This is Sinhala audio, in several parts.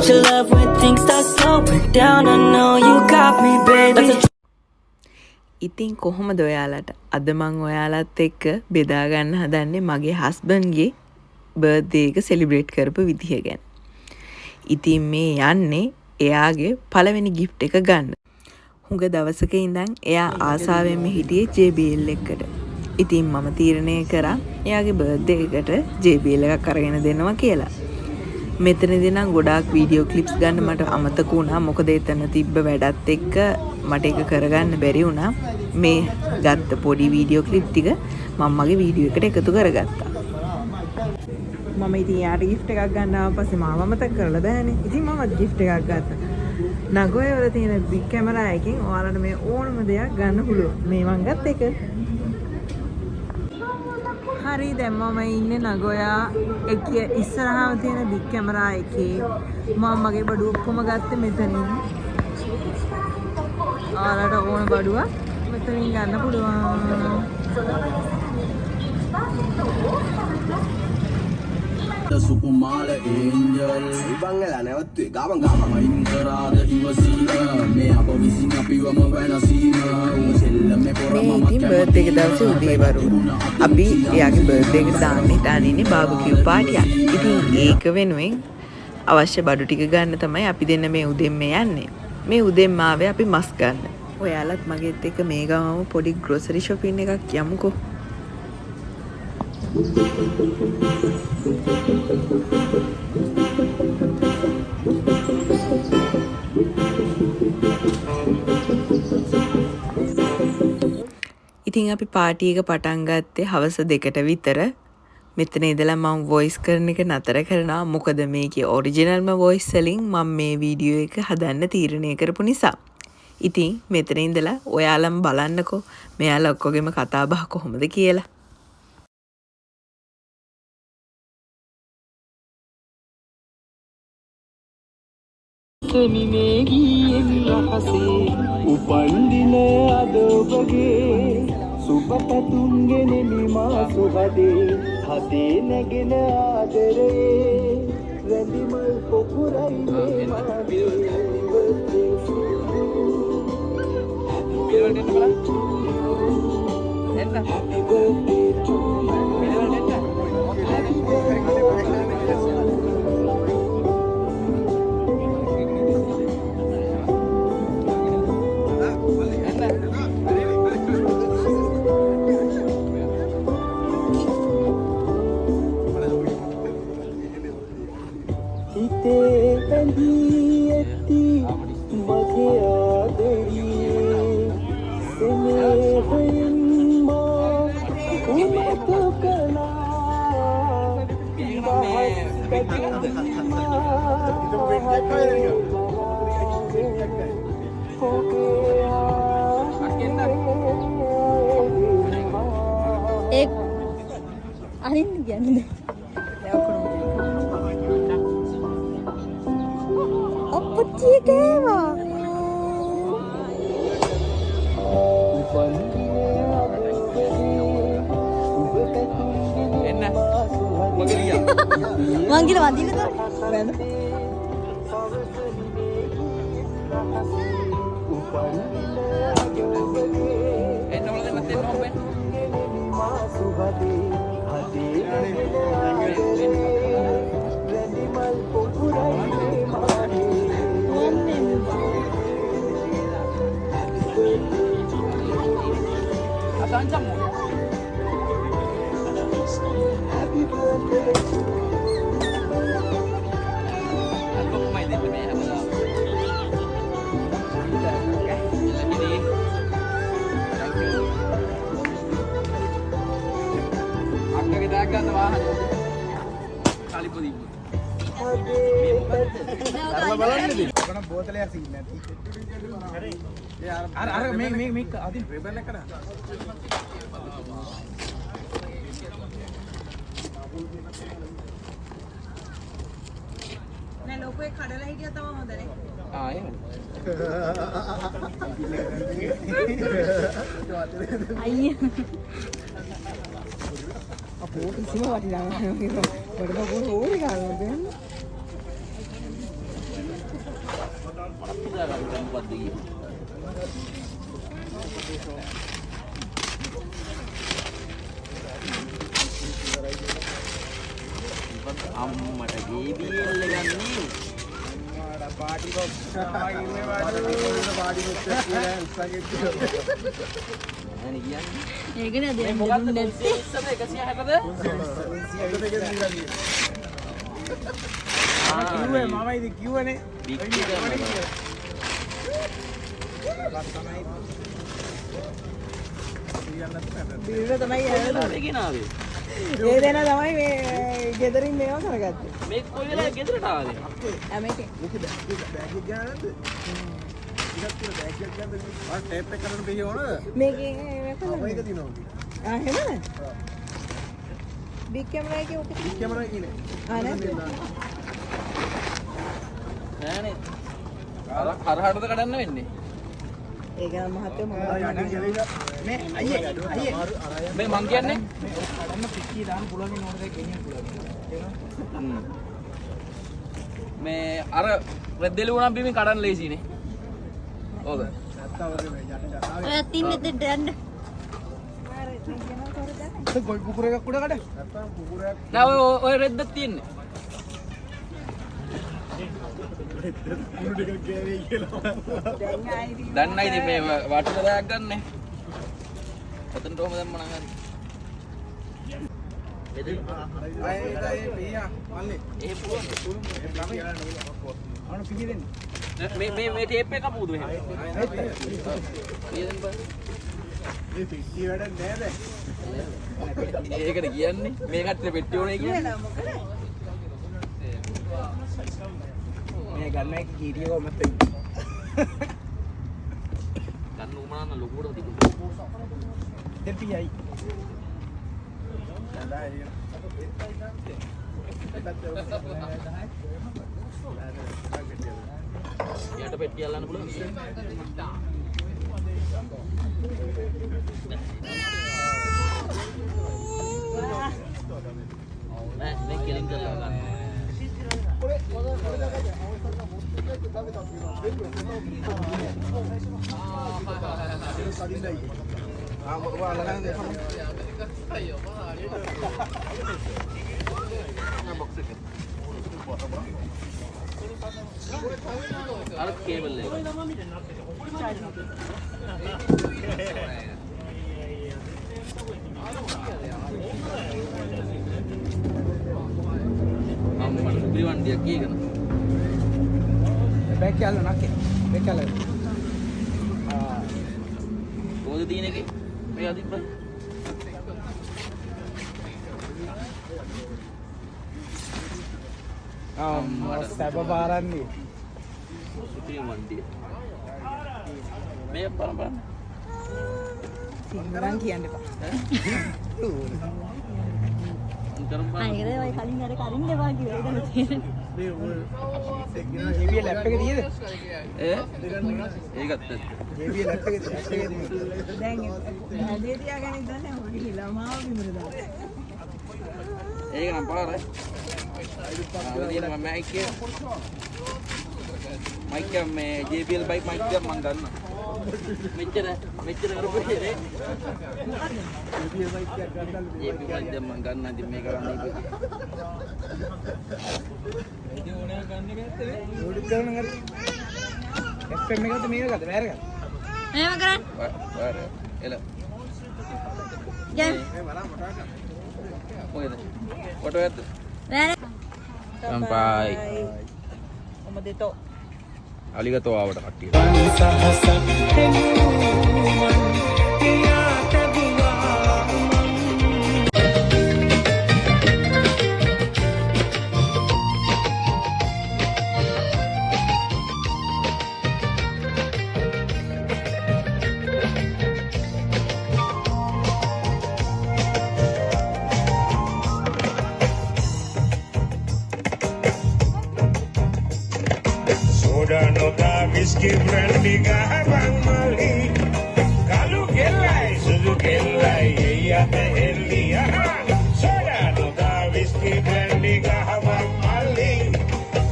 Need your love when things start slowing down. I know you got me, baby. ඉතින් කොහොමද ඔයාලට අද මං ඔයාලත් එක්ක බෙදා ගන්න හදන්නේ මගේ හස්බන්ඩ්ගේ බර්ත්ඩේ එක සෙලිබ්‍රේට් කරපු විදිහ ගැන. ඉතින් මේ යන්නේ එයාගේ පළවෙනි ගිෆ්ට් එක ගන්න. හුඟ දවසක ඉඳන් එයා ආසාවෙන්ම හිටියේ JBL එකකට. ඉතින් මම තීරණය කරා එයාගේ බර්ත්ඩේ එකට JBL එකක් අරගෙන දෙනවා කියලා. මෙතනදී නම් ගොඩාක් වීඩියෝ ක්ලිප්ස් ගන්න මට අමතක වුණා. මොකද එතන තිබ්බ වැඩත් එක්ක මට ඒක කරගන්න බැරි වුණා. මේ ගත්ත පොඩි වීඩියෝ ක්ලිප් ටික මම මගේ වීඩියෝ එකට එකතු කරගත්තා. මම ඉතින් යාට ගිෆ්ට් එකක් ගන්න ආව පස්සේ මාව මතක කරලා බෑනේ. ඉතින් මමත් ගිෆ්ට් එකක් ගත්තා. නගොය වල තියෙන බිග් කැමරා එකෙන් ඔයාලට මේ ඕනම දෙයක් ගන්න පුළුවන්. මේ මං ගත්ත එක. හරි දැන් මම ඉන්නේ නගොයා එකේ ඉස්සරහම තියෙන බිග් කැමරා එකේ. මම මගේ බඩුව ඔක්කොම ගත්තේ මෙතනින්. ඔයාලට ඕන බඩුවක් මෙතනින් ගන්න පුළුවන්. සුකුමාල ඒන්ජල් ඉබංගලා නැවතුවේ ගාම මහින්දරාද ඉවසීම මේ අප විසින් අපිවම වෙනසීම සෙල්ලමේ පොරම ඉතින් බර්ත්ඩේ එක දවසේ උදේවරු අපි එයාගේ බර්ත්ඩේ එකට දාන්න හිතාන ඉන්නේ බාබකියු පාටියක්. ඉතින් ඒක වෙනුවෙන් අවශ්‍ය බඩු ටික ගන්න තමයි අපි දෙන්න මේ උදෙන්ම යන්නේ. මේ උදෙන්ම ආවේ අපි මස් ගන්න. ඔයාලත් මගෙත් එක්ක මේ ගාමම පොඩි ග්‍රොසරි shopping එකක් යමුකෝ. ඉතින් අපි පාටි එක පටන් ගත්තේ හවස 2ට විතර. මෙතන ඉඳලා මම වොයිස් කරන එක නතර කරනවා. මොකද මේකේ ඔරිජිනල්ම වොයිස් වලින් මම මේ වීඩියෝ එක හදන්න තීරණය කරපු නිසා. ඉතින් මෙතන ඉඳලා ඔයාලම බලන්නකෝ මෙයාලා ඔක්කොගෙම කතා බහ කොහොමද කියලා. උපන්දින අද ඔබගේ සුබපතුන්ගෙන නිමා සුහදේ හදේ නැගෙන ආදරේ රැඳිමල් පොකුරයි මේ මාගේ අරින්න කියන්නේ අප්පච්චි කෑවා. එන්න මං ගිල වදින්නද? වැඳ. නෑ ලොකු එක කඩලා හිටියා තමයි හොඳ නේ. අයියා අපෝ කිසිම වටිනාකමක් නෑ. වඩ බගුරු ඕනේ ගානවා දැන්. අම්මට ජේබීඑල් ගන්නේ පාටි බොක්ස් ආගින්නේ පාටි බොක්ස් කියලා උස්සගෙන නේ කියන්නේ ඒකනේ මේ මොකක්ද නැත්තේ 160ද කිව්වේ මම ඉතින් කිව්වනේ බික් කරනවා බිල්ල තමයි යන්නේ. ගෙනාවේ ඒ දෙන තමයි මේ ගෙදරින් මේව කරගත්තේ. මේ කොයි වෙලාවෙ ගෙදරට ආවද මේකේ මොකද බෑග් එක ගන්න නැද්ද ඉතින් බෑග් එක ගන්න ආ ටේප් එක කරන්න බැහැ ඕන මේකේ මේක දිනනවා එහෙමද? බිග් කැමරා එකේ ඔක බික් කැමරා කියන්නේ නැද්ද? නෑනේ අර කරහටද කඩන්න වෙන්නේ ඒක නම් මහත්තයෝ මම මේ අයියේ මේ මං කියන්නේ අන්න පිටි දාන්න පුළුවන් නෝන දෙක ගෙනියන්න පුළුවන් මේ අර රෙද්දෙලි වුණා බිමින් කඩන්න ලේසිනේ ඕක ඔය තින්නේ දෙන්න. ගොල් පුකුරයක් උඩ කඩ නැත්තම් පුකුරයක් නෑ ඔය රෙද්දක් තියෙන්නේ කුණු ටිකක් ගෑවේ කියලා දන්නයි ඉතින් මේ වටුල දායක් ගන්න ඔතනට ඔහම දැම්ම නම් හරි අය පියා මල්ලි ඒ පුළුවන් අනු පිටි දෙන්න මේ ටේප් එක කපුද එහෙම ඊයෙන් බා මේ පිටි වැඩ නෑ ඒකට කියන්නේ මේ කට්ටිය පෙට්ටිය ඕනේ කියන්නේ මේ ගන්න එක කීරිය කොහමද ගන්න උමනාන ලොකුවට තිබුණා දෙපියයි යට පෙට්ටිය අල්ලන්න පුළුවන් නෑ මේ කෙලින් කරලා ගන්න අර කේබල් එක අම්මට සුපිරි වණ්ඩියක් කීකන බෑග් එක අල්ල නැකේ බෑග් එක අල්ල කොහොමද තියෙන එකේ මේ අදිප්ප සැබ පාරන්නේ සුපිරි වණ්ඩිය මේ බලන්න සිංහලෙන් කියන්න එපා. බලන්න අය ඔය කලින් අර කලින් දෙවා කිව්වා ඒකද තියෙන්නේ. මේ JBL ලැප් එකේ තියෙද ඒකත් JBL ලැප් එකේ තියෙද දැන් හැදේ තියාගෙන ඉඳන්නේ හොඩි ළමාව විමර දාලා. ඒක නම් පාරයි ආවදින මම මයික් මේ JBL බයික් මයික් එක මම ගන්න මෙච්චර කරපුවේ නේ JBL බයික් එකක් ගන්න JBL බයික් දැන් මම ගන්න ඉතින් මේක ගන්න ඉතින් ඕනේ ගන්න ගත්තේ ඕඩි කරන හරි FM එකද මේක ගත්ත බෑර ගත්ත එහෙම කරන්න. වාර එල දැන් මේ බලන්න මට ගන්න මොකද ෆොටෝ එකද නෑ සම්පායි ඔමදෙතෝ අලිගතෝ ආවට කට්ටිය Soda nota whiskey brandy gahabang mali Kalu gelai sudu gelai iya teheli Soda nota whiskey brandy gahabang mali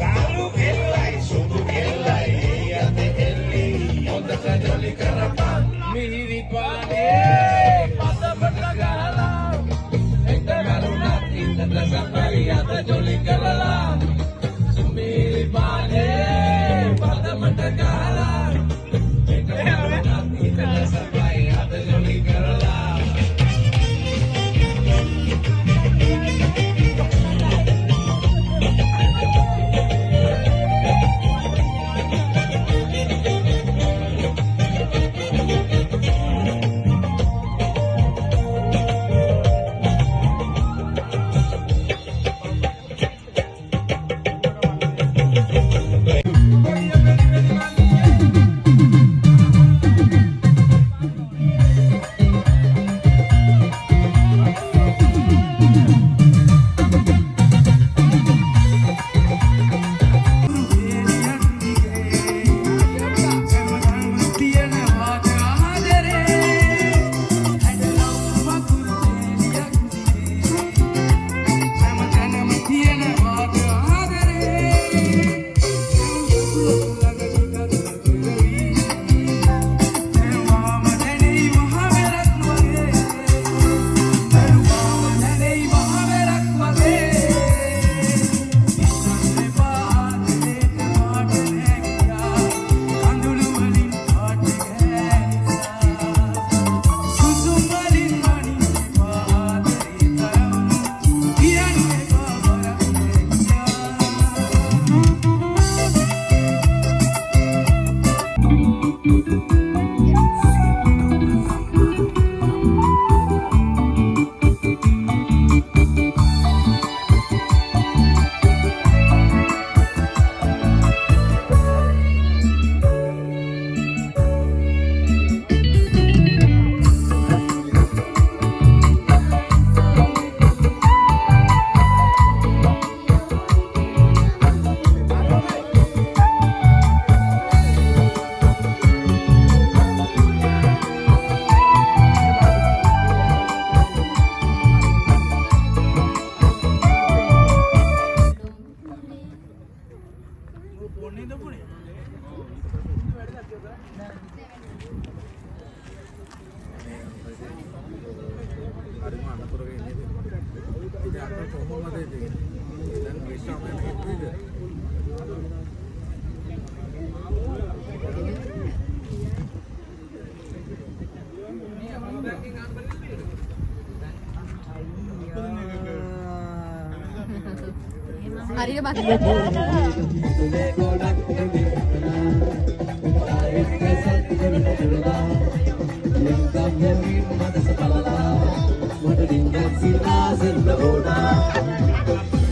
Kalu gelai sudu gelai iya teheli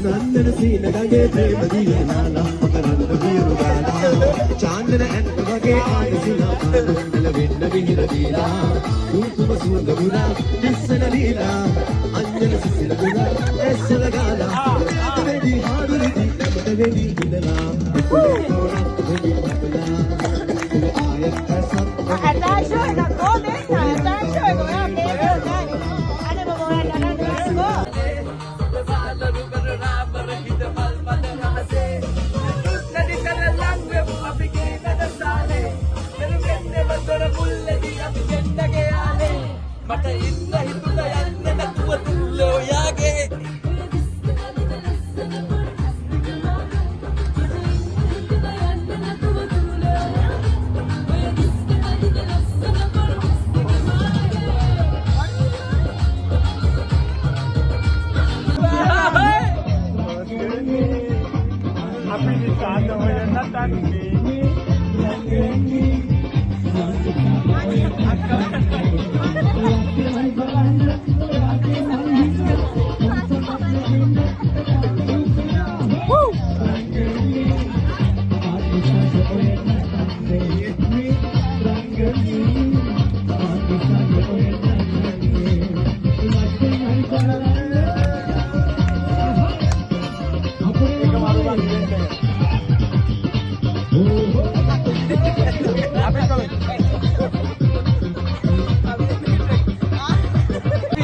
Nandana sina dage prema diya nala makaranda biru gala chandana and wage aadisila mandala venna vihira dila rupuma suwanda guna nissana leela anjana sisila guna essala gala vedi haaduri di namata vedi hidala kona vedi matala ayat kasat Attention, go there. Attention, go there. Ada bawa anak go. මට ඉන්න හිතුලා යන්නේ නැතුව තුල්ලෝ යාගේ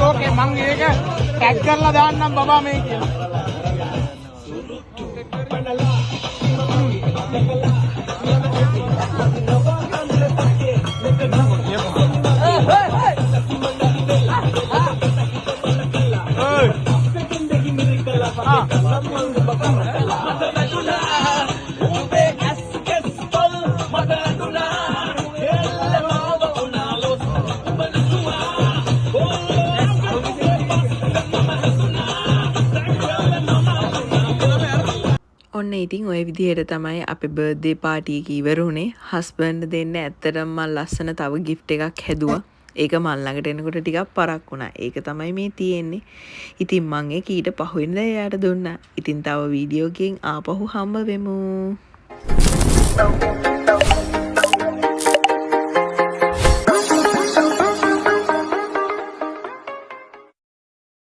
ඕකේ මං ඒක ටැග් කරලා දාන්නම් බබා මේ කියලා. ඔන්න ඉතින් ඔය විදිහට තමයි අපේ බර්ත්ඩේ පාටි එක ඉවර වුණේ. හස්බන්ඩ් දෙන්න ඇත්තටම මම ලස්සන තව gift එකක් හැදුවා. ඒක මල් ළඟට එනකොට ටිකක් පරක් වුණා. ඒක තමයි මේ තියෙන්නේ. ඉතින් මම ඒක ඊට පහුවෙනිදා එයාට දුන්නා. ඉතින් තව වීඩියෝ එකකින් ආපහු හම්බ වෙමු.